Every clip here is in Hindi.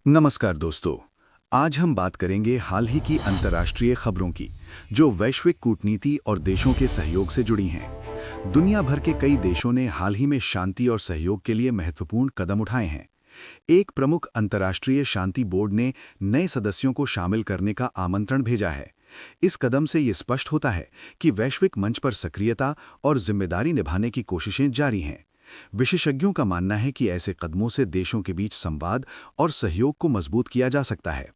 नमस्कार दोस्तों। आज हम बात करेंगे हाल ही की अंतर्राष्ट्रीय खबरों की, जो वैश्विक कूटनीति और देशों के सहयोग से जुड़ी हैं। दुनिया भर के कई देशों ने हाल ही में शांति और सहयोग के लिए महत्वपूर्ण कदम उठाए हैं। एक प्रमुख अंतर्राष्ट्रीय शांति बोर्ड ने नए सदस्यों को शामिल करने का आमंत्रण भेजा है। इस कदम से ये स्पष्ट होता है कि वैश्विक मंच पर सक्रियता और जिम्मेदारी निभाने की कोशिशें जारी हैं। विशेषज्ञों का मानना है कि ऐसे कदमों से देशों के बीच संवाद और सहयोग को मजबूत किया जा सकता है।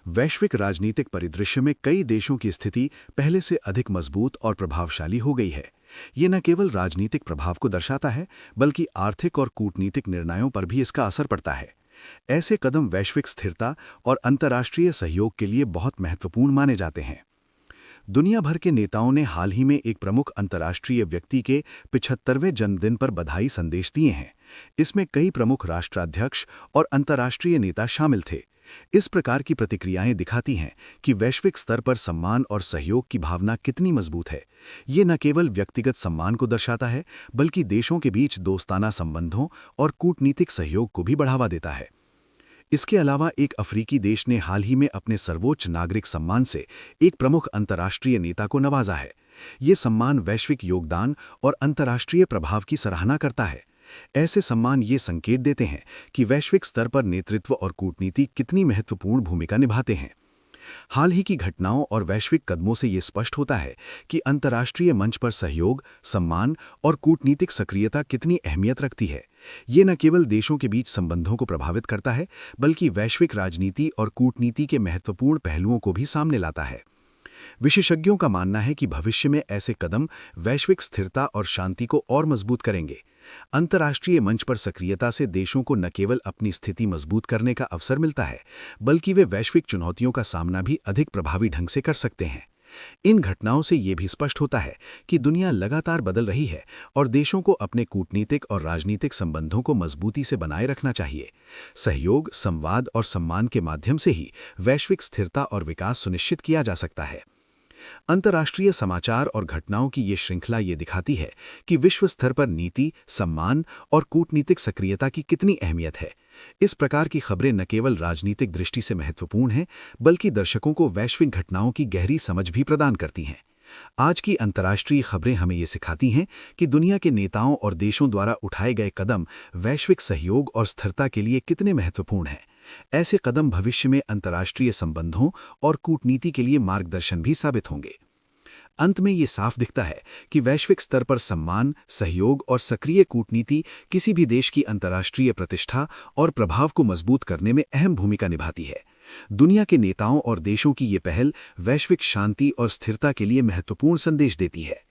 वैश्विक राजनीतिक परिदृश्य में कई देशों की स्थिति पहले से अधिक मजबूत और प्रभावशाली हो गई है। ये न केवल राजनीतिक प्रभाव को दर्शाता है, बल्कि आर्थिक और कूटनीतिक निर्णयों पर भी इसका असर पड़ता है। ऐसे कदम वैश्विक स्थिरता और अंतर्राष्ट्रीय सहयोग के लिए बहुत महत्वपूर्ण माने जाते हैं। दुनिया भर के नेताओं ने हाल ही में एक प्रमुख अंतर्राष्ट्रीय व्यक्ति के 75वें जन्मदिन पर बधाई संदेश दिए हैं। इसमें कई प्रमुख राष्ट्राध्यक्ष और अंतर्राष्ट्रीय नेता शामिल थे। इस प्रकार की प्रतिक्रियाएं दिखाती हैं कि वैश्विक स्तर पर सम्मान और सहयोग की भावना कितनी मजबूत है। ये न केवल व्यक्तिगत सम्मान को दर्शाता है, बल्कि देशों के बीच दोस्ताना संबंधों और कूटनीतिक सहयोग को भी बढ़ावा देता है। इसके अलावा एक अफ्रीकी देश ने हाल ही में अपने सर्वोच्च नागरिक सम्मान से एक प्रमुख अंतर्राष्ट्रीय नेता को नवाजा है। ये सम्मान वैश्विक योगदान और अंतर्राष्ट्रीय प्रभाव की सराहना करता है। ऐसे सम्मान ये संकेत देते हैं कि वैश्विक स्तर पर नेतृत्व और कूटनीति कितनी महत्वपूर्ण भूमिका निभाते हैं। हाल ही की घटनाओं और वैश्विक कदमों से ये स्पष्ट होता है कि अंतर्राष्ट्रीय मंच पर सहयोग, सम्मान और कूटनीतिक सक्रियता कितनी अहमियत रखती है। ये न केवल देशों के बीच संबंधों को प्रभावित करता है, बल्कि वैश्विक राजनीति और कूटनीति के महत्वपूर्ण पहलुओं को भी सामने लाता है। विशेषज्ञों का मानना है कि भविष्य में ऐसे कदम वैश्विक स्थिरता और शांति को और मजबूत करेंगे। अंतर्राष्ट्रीय मंच पर सक्रियता से देशों को न केवल अपनी स्थिति मजबूत करने का अवसर मिलता है, बल्कि वे वैश्विक चुनौतियों का सामना भी अधिक प्रभावी ढंग से कर सकते हैं। इन घटनाओं से ये भी स्पष्ट होता है कि दुनिया लगातार बदल रही है और देशों को अपने कूटनीतिक और राजनीतिक संबंधों को मजबूती से बनाए रखना चाहिए। सहयोग, संवाद और सम्मान के माध्यम से ही वैश्विक स्थिरता और विकास सुनिश्चित किया जा सकता है। अंतर्राष्ट्रीय समाचार और घटनाओं की ये श्रृंखला ये दिखाती है कि विश्व स्तर पर नीति, सम्मान और कूटनीतिक सक्रियता की कितनी अहमियत है। इस प्रकार की खबरें न केवल राजनीतिक दृष्टि से महत्वपूर्ण हैं, बल्कि दर्शकों को वैश्विक घटनाओं की गहरी समझ भी प्रदान करती हैं। आज की अंतर्राष्ट्रीय खबरें हमें ये सिखाती हैं कि दुनिया के नेताओं और देशों द्वारा उठाए गए कदम वैश्विक सहयोग और स्थिरता के लिए कितने महत्वपूर्ण हैं। ऐसे कदम भविष्य में अंतर्राष्ट्रीय संबंधों और कूटनीति के लिए मार्गदर्शन भी साबित होंगे। अंत में ये साफ दिखता है कि वैश्विक स्तर पर सम्मान, सहयोग और सक्रिय कूटनीति किसी भी देश की अंतर्राष्ट्रीय प्रतिष्ठा और प्रभाव को मजबूत करने में अहम भूमिका निभाती है। दुनिया के नेताओं और देशों की ये पहल वैश्विक शांति और स्थिरता के लिए महत्वपूर्ण संदेश देती है।